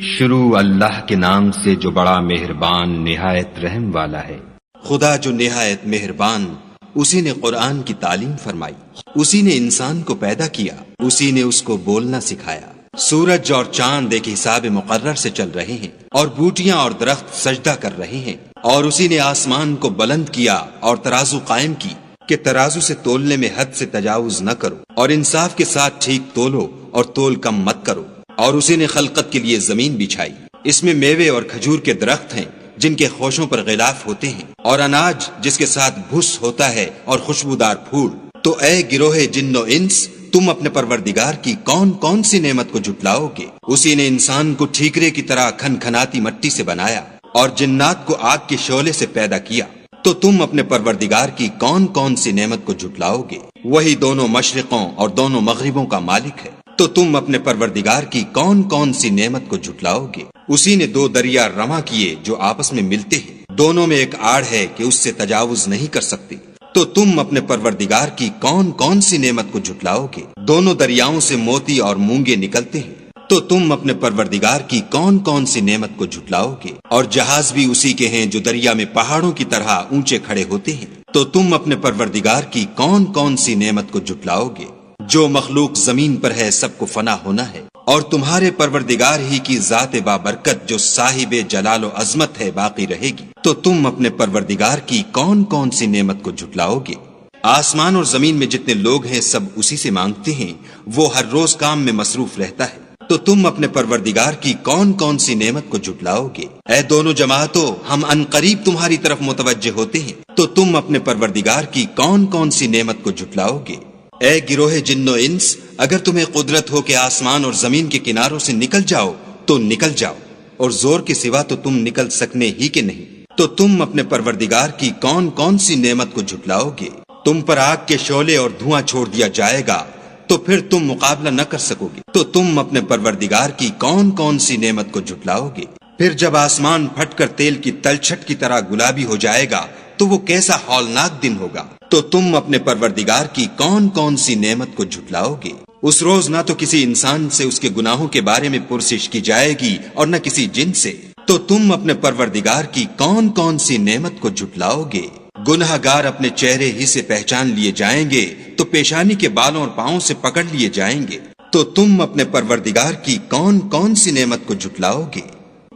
شروع اللہ کے نام سے جو بڑا مہربان نہایت رحم والا ہے۔ خدا جو نہایت مہربان، اسی نے قرآن کی تعلیم فرمائی، اسی نے انسان کو پیدا کیا، اسی نے اس کو بولنا سکھایا۔ سورج اور چاند ایک حساب مقرر سے چل رہے ہیں، اور بوٹیاں اور درخت سجدہ کر رہے ہیں، اور اسی نے آسمان کو بلند کیا اور ترازو قائم کی کہ ترازو سے تولنے میں حد سے تجاوز نہ کرو، اور انصاف کے ساتھ ٹھیک تولو اور تول کم مت کرو۔ اور اسی نے خلقت کے لیے زمین بچھائی، اس میں میوے اور کھجور کے درخت ہیں جن کے خوشوں پر غلاف ہوتے ہیں، اور اناج جس کے ساتھ بھس ہوتا ہے اور خوشبودار پھول۔ تو اے گروہ جن و انس، تم اپنے پروردگار کی کون کون سی نعمت کو جھٹلاؤ گے؟ اسی نے انسان کو ٹھیکرے کی طرح کھن کھناتی مٹی سے بنایا اور جنات کو آگ کے شعلے سے پیدا کیا۔ تو تم اپنے پروردگار کی کون کون سی نعمت کو جھٹلاؤ گے؟ وہی دونوں مشرقوں اور دونوں مغربوں کا مالک ہے۔ تو تم اپنے پروردگار کی کون کون سی نعمت کو جھٹلاؤ گے؟ اسی نے دو دریا رواں کیے جو آپس میں ملتے ہیں، دونوں میں ایک آڑ ہے کہ اس سے تجاوز نہیں کر سکتی۔ تو تم اپنے پروردگار کی کون کون سی نعمت کو جھٹلاؤ گے؟ دونوں دریاؤں سے موتی اور مونگے نکلتے ہیں۔ تو تم اپنے پروردگار کی کون کون سی نعمت کو جھٹلاؤ گے؟ اور جہاز بھی اسی کے ہیں جو دریا میں پہاڑوں کی طرح اونچے کھڑے ہوتے ہیں۔ تو تم اپنے پروردگار کی کون کون سی نعمت کو جھٹلاؤ گے؟ جو مخلوق زمین پر ہے سب کو فنا ہونا ہے، اور تمہارے پروردگار ہی کی ذات بابرکت جو صاحب جلال و عظمت ہے باقی رہے گی۔ تو تم اپنے پروردگار کی کون کون سی نعمت کو جھٹلاؤ گے؟ آسمان اور زمین میں جتنے لوگ ہیں سب اسی سے مانگتے ہیں، وہ ہر روز کام میں مصروف رہتا ہے۔ تو تم اپنے پروردگار کی کون کون سی نعمت کو جھٹلاؤ گے؟ اے دونوں جماعتوں، ہم عنقریب تمہاری طرف متوجہ ہوتے ہیں۔ تو تم اپنے پروردگار کی کون کون سی نعمت کو جھٹلاؤ گے؟ اے گروہ جن و انس، اگر تمہیں قدرت ہو کہ آسمان اور زمین کے کناروں سے نکل جاؤ تو نکل جاؤ، اور زور کے سوا تو تم نکل سکنے ہی کے نہیں۔ تو تم اپنے پروردگار کی کون کون سی نعمت کو جھٹلاؤ گے؟ تم پر آگ کے شعلے اور دھواں چھوڑ دیا جائے گا تو پھر تم مقابلہ نہ کر سکو گے۔ تو تم اپنے پروردگار کی کون کون سی نعمت کو جھٹلاؤ گے؟ پھر جب آسمان پھٹ کر تیل کی تلچھٹ کی طرح گلابی ہو جائے گا تو وہ کیسا ہولناک دن ہوگا۔ تو تم اپنے پروردگار کی کون کون سی نعمت کو جھٹلاؤ گے؟ اس روز نہ تو کسی انسان سے اس کے گناہوں کے بارے میں پرسش کی جائے گی اور نہ کسی جن سے۔ تو تم اپنے پروردگار کی کون کون سی نعمت کو جھٹلاؤ گے؟ گناہ گار اپنے چہرے ہی سے پہچان لیے جائیں گے تو پیشانی کے بالوں اور پاؤں سے پکڑ لیے جائیں گے۔ تو تم اپنے پروردگار کی کون کون سی نعمت کو جھٹلاؤ گے؟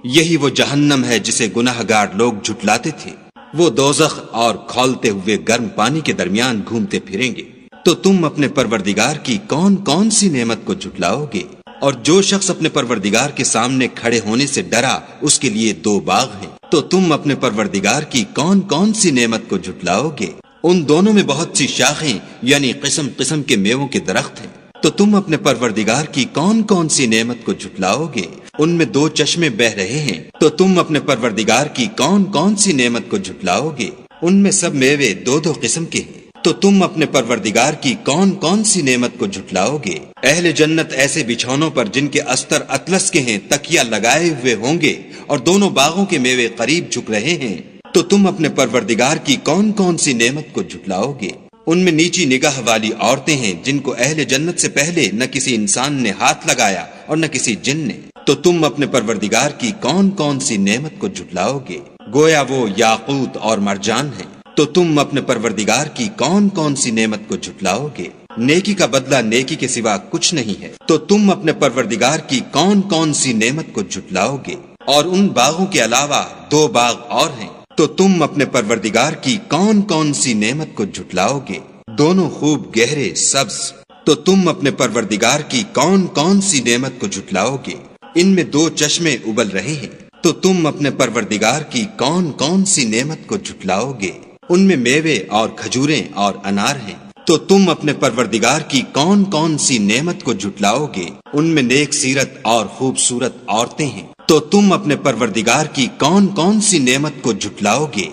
یہی وہ جہنم ہے جسے گناہ گار لوگ جھٹلاتے تھے، وہ دوزخ اور کھولتے ہوئے گرم پانی کے درمیان گھومتے پھریں گے۔ تو تم اپنے پروردگار کی کون کون سی نعمت کو جھٹلاؤ گے؟ اور جو شخص اپنے پروردگار کے سامنے کھڑے ہونے سے ڈرا اس کے لیے دو باغ ہیں۔ تو تم اپنے پروردگار کی کون کون سی نعمت کو جھٹلاؤ گے؟ ان دونوں میں بہت سی شاخیں یعنی قسم قسم کے میووں کے درخت ہیں۔ تو تم اپنے پروردگار کی کون کون سی نعمت کو جھٹلاؤ گے؟ ان میں دو چشمے بہ رہے ہیں۔ تو تم اپنے پروردگار کی کون کون سی نعمت کو جھٹلاؤ گے؟ ان میں سب میوے دو دو قسم کے ہیں۔ تو تم اپنے پروردگار کی کون کون سی نعمت کو جھٹلاؤ گے؟ اہل جنت ایسے بچھونوں پر جن کے استر اطلس کے ہیں تکیا لگائے ہوئے ہوں گے، اور دونوں باغوں کے میوے قریب جھک رہے ہیں۔ تو تم اپنے پروردگار کی کون کون سی نعمت کو جھٹلاؤ گے؟ ان میں نیچی نگاہ والی عورتیں ہیں جن کو اہل جنت سے پہلے نہ کسی انسان نے ہاتھ لگایا اور نہ کسی جن نے۔ تو تم اپنے پروردگار کی کون کون سی نعمت کو جھٹلاؤ گے؟ گویا وہ یاقوت اور مرجان ہیں۔ تو تم اپنے پروردگار کی کون کون سی نعمت کو جھٹلاؤ گے؟ نیکی کا بدلہ نیکی کے سوا کچھ نہیں ہے۔ تو تم اپنے پروردگار کی کون کون سی نعمت کو جھٹلاؤ گے؟ اور ان باغوں کے علاوہ دو باغ اور ہیں۔ تو تم اپنے پروردگار کی کون کون سی نعمت کو جھٹلاؤ گے؟ دونوں خوب گہرے سبز۔ تو تم اپنے پروردگار کی کون کون سی نعمت کو جھٹلاؤ گے؟ ان میں دو چشمے ابل رہے ہیں۔ تو تم اپنے پروردگار کی کون کون سی نعمت کو جھٹلاؤ گے؟ ان میں میوے اور کھجوریں اور انار ہیں۔ تو تم اپنے پروردگار کی کون کون سی نعمت کو جھٹلاؤ گے؟ ان میں نیک سیرت اور خوبصورت عورتیں ہیں۔ تو تم اپنے پروردگار کی کون کون سی نعمت کو جھٹلاؤ گے؟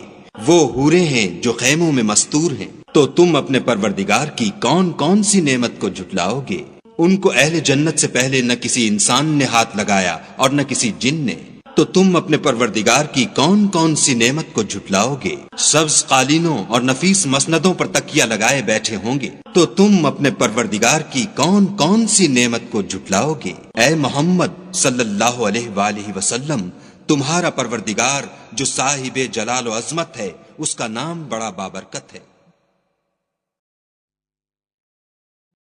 وہ حوریں ہیں جو خیموں میں مستور ہیں۔ تو تم اپنے پروردگار کی کون کون سی نعمت کو جھٹلاؤ گے؟ ان کو اہل جنت سے پہلے نہ کسی انسان نے ہاتھ لگایا اور نہ کسی جن نے۔ تو تم اپنے پروردگار کی کون کون سی نعمت کو جھٹلاؤ گے؟ سبز قالینوں اور نفیس مسندوں پر تکیہ لگائے بیٹھے ہوں گے، تو تم اپنے پروردگار کی کون کون سی نعمت کو جھٹلاؤ گے؟ اے محمد صلی اللہ علیہ وآلہ وسلم، تمہارا پروردگار جو صاحب جلال و عظمت ہے، اس کا نام بڑا بابرکت ہے۔